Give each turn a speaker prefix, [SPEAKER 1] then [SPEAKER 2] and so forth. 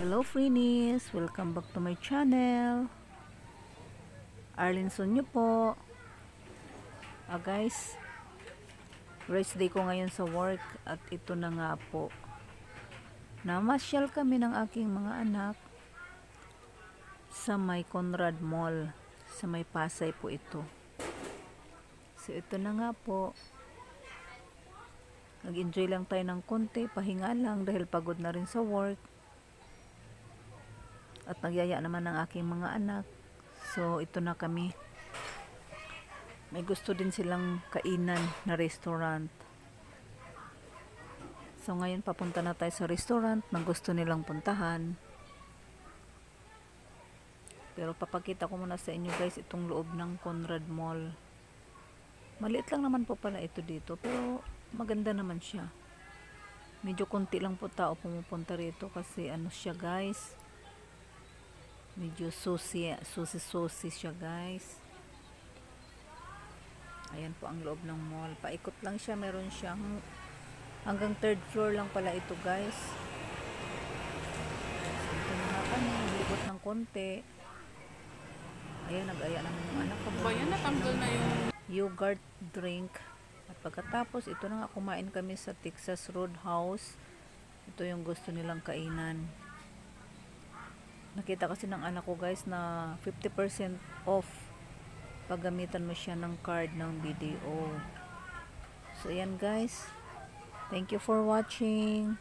[SPEAKER 1] Hello Freenis! Welcome back to my channel. Arlinson nyo po. Guys, rest day ko ngayon sa work at ito na nga po. Namasyal kami ng aking mga anak sa may Conrad Mall. Sa may Pasay po ito. So ito na nga po. Nag-enjoy lang tayo ng konti, pahinga lang dahil pagod na rin sa work. At nagyaya naman ng aking mga anak. So ito na kami. May gusto din silang kainan na restaurant. So ngayon papunta na tayo sa restaurant na gusto nilang puntahan. Pero papakita ko muna sa inyo guys itong loob ng Conrad Mall. Maliit lang naman po pala ito dito, pero maganda naman siya. Medyo konti lang po tao pumupunta rito kasi ano siya guys, medyo susi siya guys. Ayan po ang loob ng mall. Paikot lang siya, meron siyang hanggang 3rd floor lang pala ito guys. So, ito na nga kami, likot ng konti. Ayan, nag-aya naman yung anak ko.
[SPEAKER 2] Bayan, natanggal na yung
[SPEAKER 1] yogurt drink. At pagkatapos, ito na nga, kumain kami sa Texas Roadhouse. Ito yung gusto nilang kainan. Nakita kasi ng anak ko guys na 50% off pag gamitan mo siya ng card ng BDO. So ayan guys, thank you for watching.